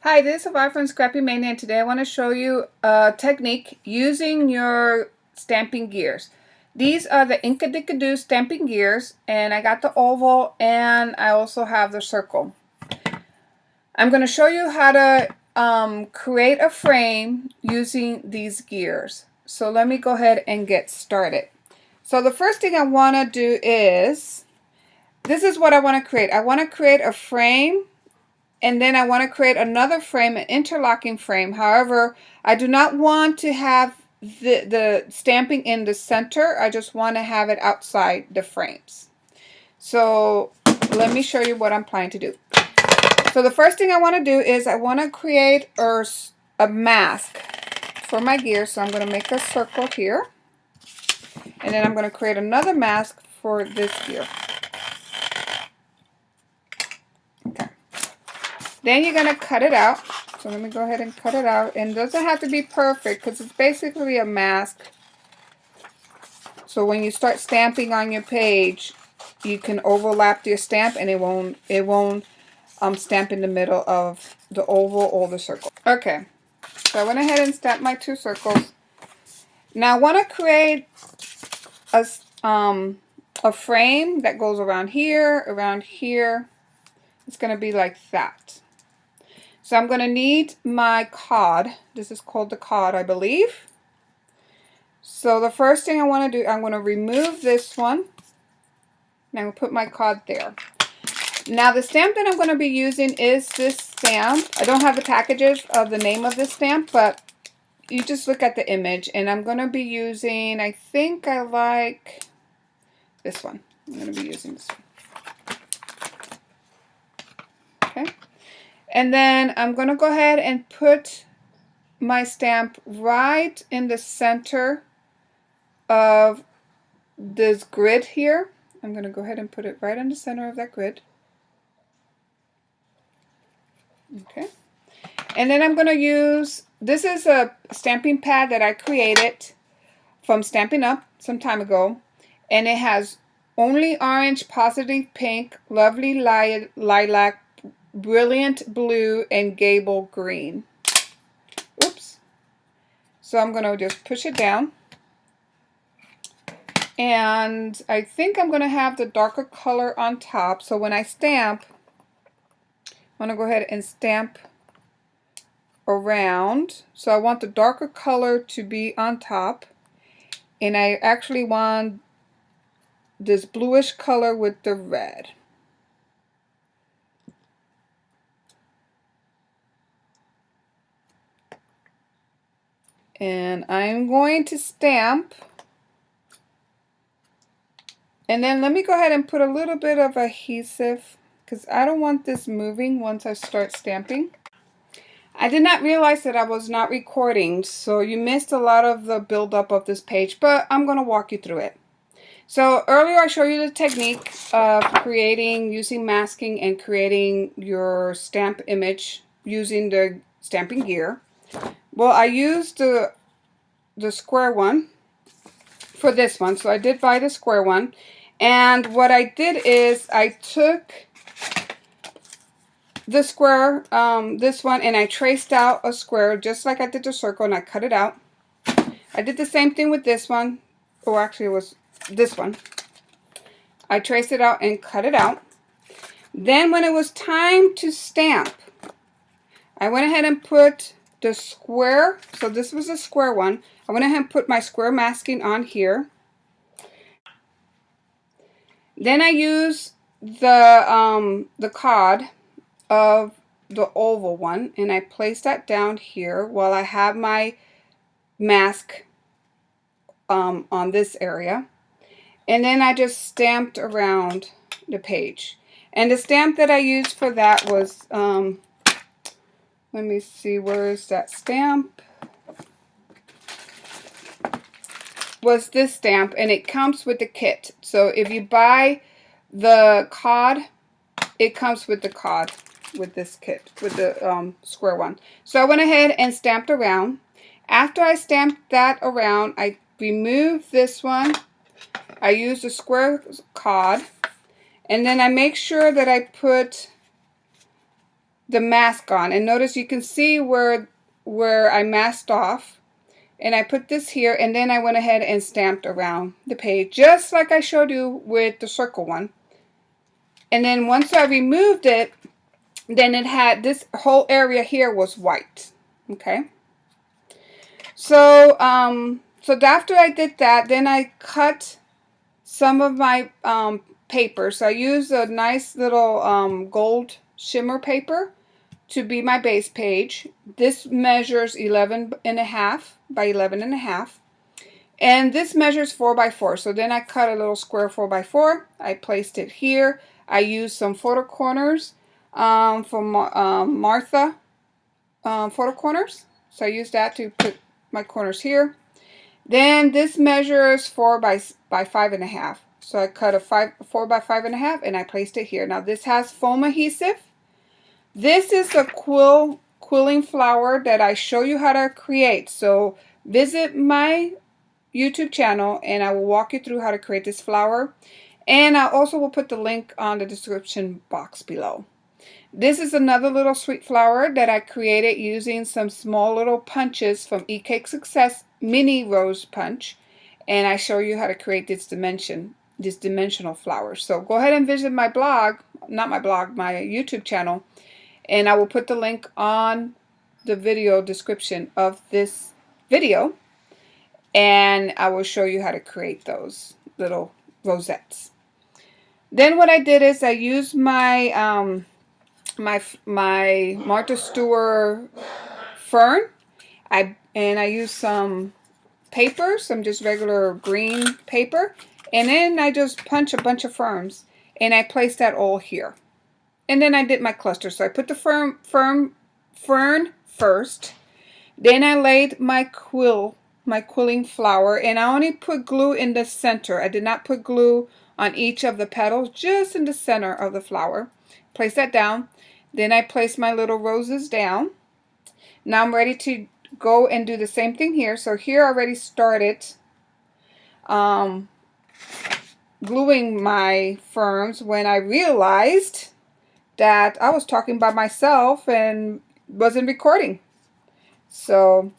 Hi, this is Survive from Scrappy Mania, and today I want to show you a technique using your stamping gears. These are the Inkadikadoo stamping gears, and I got the oval and I also have the circle. I'm going to show you how to create a frame using these gears. So let me go ahead and get started. So the first thing I want to do is, this is what I want to create. I want to create a frame. And then I want to create another frame, an interlocking frame. However, I do not want to have the stamping in the center. I just want to have it outside the frames. So let me show you what I'm planning to do. So the first thing I want to do is I want to create a mask for my gear. So I'm going to make a circle here. And then I'm going to create another mask for this gear. Then you're going to cut it out. So let me go ahead and cut it out. And it doesn't have to be perfect because it's basically a mask. So when you start stamping on your page, you can overlap your stamp and it won't stamp in the middle of the oval or the circle. Okay, so I went ahead and stamped my two circles. Now I want to create a frame that goes around here, around here. It's going to be like that. So I'm going to need my card. This is called the card, I believe. So the first thing I want to do, I'm going to remove this one. And I'm going to put my card there. Now the stamp that I'm going to be using is this stamp. I don't have the packages of the name of this stamp, but you just look at the image. And I'm going to be using, I think I like this one. I'm going to be using this one. Okay. And then I'm going to go ahead and put my stamp right in the center of this grid here. I'm going to go ahead and put it right in the center of that grid. Okay. And then I'm going to use, this is a stamping pad that I created from Stampin' Up! Some time ago. And it has only orange, positive pink, lovely lilac, brilliant blue, and gable green. Oops. So I'm going to just push it down. And I think I'm going to have the darker color on top. So when I stamp, I'm going to go ahead and stamp around. So I want the darker color to be on top. And I actually want this bluish color with the red. And I'm going to stamp. And then let me go ahead and put a little bit of adhesive because I don't want this moving once I start stamping. I did not realize that I was not recording, so you missed a lot of the buildup of this page, but I'm going to walk you through it. So earlier I showed you the technique of using masking and creating your stamp image using the stamping gear. Well, I used the square one for this one, so I did buy the square one. And what I did is I took the square, this one, and I traced out a square just like I did the circle, and I cut it out. I did the same thing with this one, or actually it was this one. I traced it out and cut it out. Then when it was time to stamp, I went ahead and put the square, so this was a square one. I went ahead and put my square masking on here. Then I used the card of the oval one, and I placed that down here while I have my mask on this area. And then I just stamped around the page. And the stamp that I used for that was, let me see, where is that stamp? Was this stamp, and it comes with the kit. So if you buy the card, it comes with the card with this kit, with the square one. So I went ahead and stamped around. After I stamped that around, I removed this one. I used a square card, and then I make sure that I put the mask on. And notice you can see where I masked off. And I put this here, and then I went ahead and stamped around the page, just like I showed you with the circle one. And then once I removed it, then it had this whole area here was white. Okay. So, so after I did that, then I cut some of my paper. So I used a nice little gold shimmer paper to be my base page. This measures 11.5 by 11.5. And this measures 4 by 4. So then I cut a little square 4 by 4. I placed it here. I used some photo corners from Martha photo corners. So I used that to put my corners here. Then this measures 4 by 5.5. So I cut a 4 by 5.5 and I placed it here. Now this has foam adhesive. This is a quilling flower that I show you how to create. So visit my YouTube channel and I will walk you through how to create this flower. And I also will put the link on the description box below. This is another little sweet flower that I created using some small little punches from EK Sucess mini rose punch. And I show you how to create this dimensional flower. So go ahead and visit my blog, not my blog, my YouTube channel. And I will put the link on the video description of this video. And I will show you how to create those little rosettes. Then what I did is I used my my Martha Stewart fern. I used some paper, some just regular green paper. And then I just punch a bunch of ferns. And I placed that all here. And then I did my cluster. So I put the fern first. Then I laid my quilling flower. And I only put glue in the center. I did not put glue on each of the petals, just in the center of the flower. Place that down. Then I place my little roses down. Now I'm ready to go and do the same thing here. So here I already started gluing my ferns when I realized that I was talking by myself and wasn't recording. So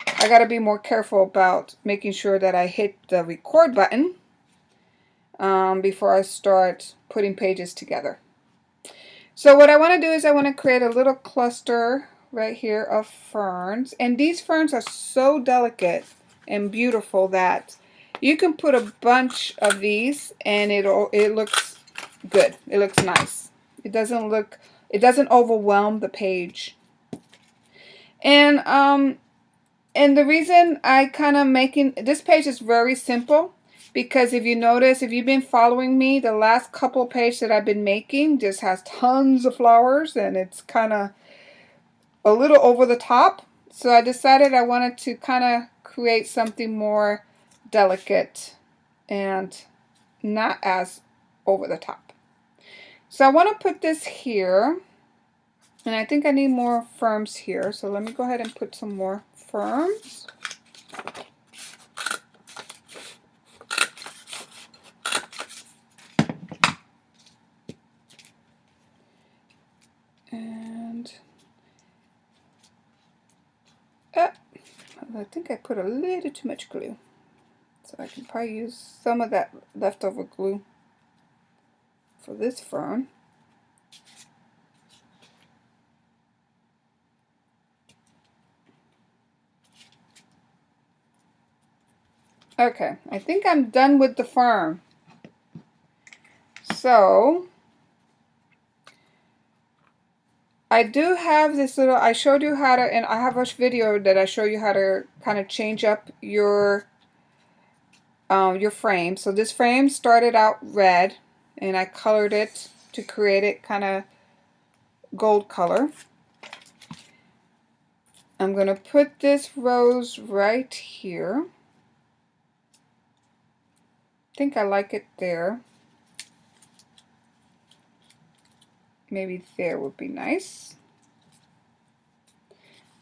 I got to be more careful about making sure that I hit the record button before I start putting pages together. So what I want to do is I want to create a little cluster right here of ferns. And these ferns are so delicate and beautiful that you can put a bunch of these and it looks good. It looks nice. It doesn't overwhelm the page. And the reason I kind of making this page is very simple, because if you notice, if you've been following me, the last couple pages that I've been making just has tons of flowers and it's kind of a little over the top. So I decided I wanted to kind of create something more delicate and not as over the top. So I want to put this here, and I think I need more ferns here. So let me go ahead and put some more ferns. And I think I put a little too much glue. So I can probably use some of that leftover glue for this fern. Okay, I think I'm done with the fern. So I do have this little, I showed you how to, and I have a video that I show you how to kind of change up your frame. So this frame started out red, and I colored it to create it kind of gold color. I'm going to put this rose right here. I think I like it there. Maybe there would be nice.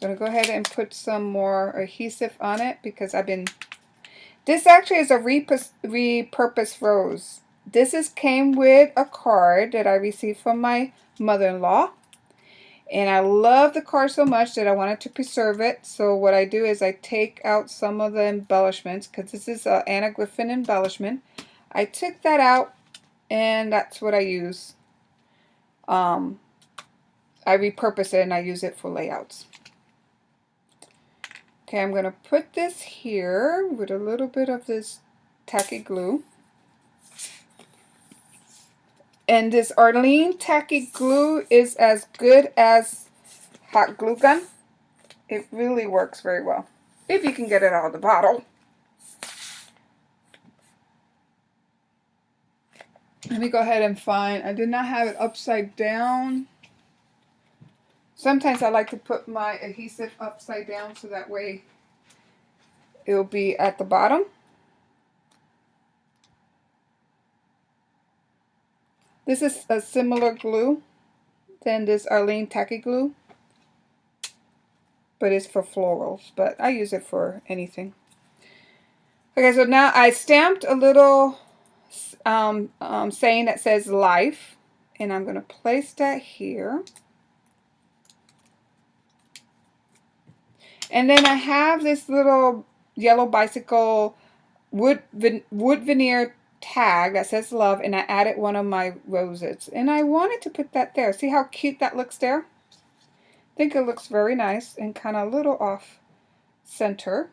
I'm going to go ahead and put some more adhesive on it because this actually is a repurposed rose. This came with a card that I received from my mother-in-law. And I love the card so much that I wanted to preserve it. So what I do is I take out some of the embellishments, because this is an Anna Griffin embellishment. I took that out, and that's what I use. I repurpose it and I use it for layouts. Okay, I'm going to put this here with a little bit of this tacky glue. And this Arlene tacky glue is as good as hot glue gun. It really works very well, if you can get it out of the bottle. Let me go ahead and find, I did not have it upside down. Sometimes I like to put my adhesive upside down so that way it'll be at the bottom. This is a similar glue than this Arlene tacky glue, but it's for florals, but I use it for anything. Okay, so now I stamped a little saying that says life, and I'm going to place that here. And then I have this little yellow bicycle wood veneer tag that says love, and I added one of my roses, and I wanted to put that there. See how cute that looks there? I think it looks very nice and kind of a little off center.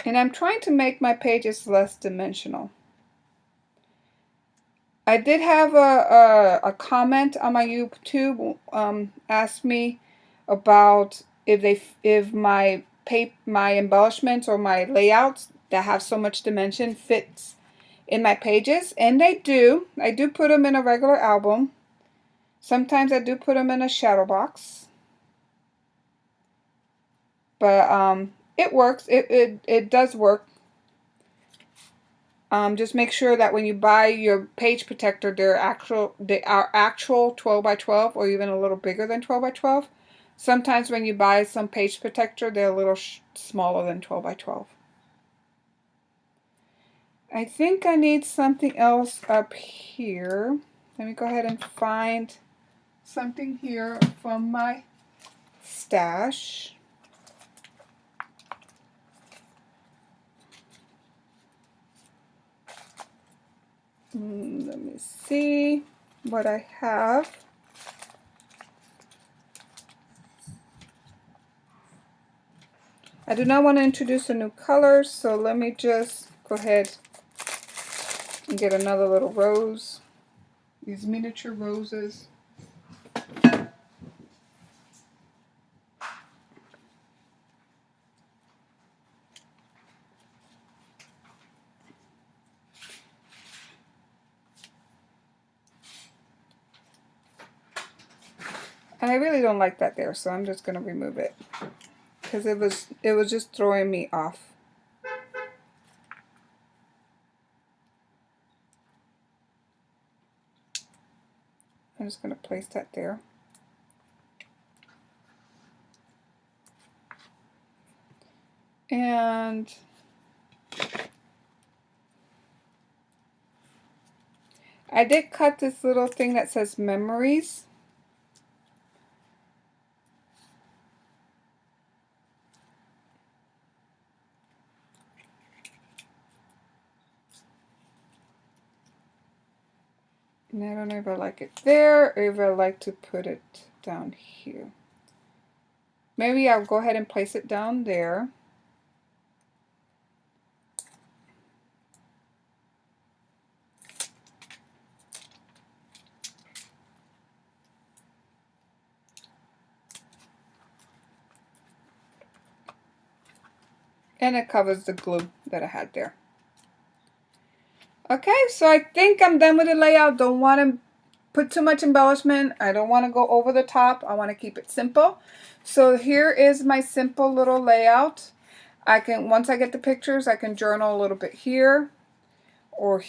And I'm trying to make my pages less dimensional. I did have a comment on my YouTube asked me about if my embellishments or my layouts that have so much dimension fits in my pages, and they do. I do put them in a regular album. Sometimes I do put them in a shadow box, but it works. It does work. Just make sure that when you buy your page protector, they are actual 12 by 12 or even a little bigger than 12 by 12. Sometimes when you buy some page protector, they're a little smaller than 12 by 12. I think I need something else up here. Let me go ahead and find something here from my stash. Let me see what I have. I do not want to introduce a new color, so let me just go ahead and get another little rose. These miniature roses. And I really don't like that there, so I'm just going to remove it, because it was just throwing me off. I'm just going to place that there. And I did cut this little thing that says memories. And I don't know if I like it there or if I like to put it down here. Maybe I'll go ahead and place it down there. And it covers the glue that I had there. Okay, so I think I'm done with the layout. Don't want to put too much embellishment. I don't want to go over the top. I want to keep it simple. So here is my simple little layout. Once I get the pictures, I can journal a little bit here or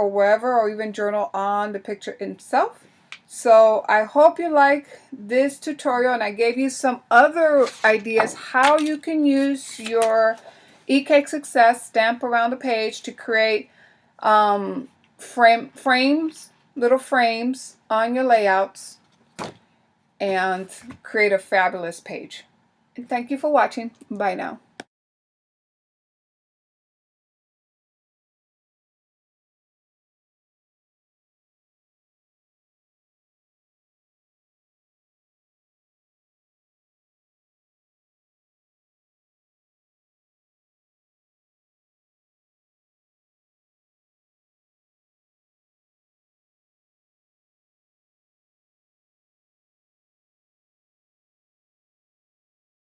wherever, or even journal on the picture itself. So I hope you like this tutorial, and I gave you some other ideas how you can use your EK Success stamp around the page to create frames, little frames on your layouts, and create a fabulous page. And thank you for watching. Bye now.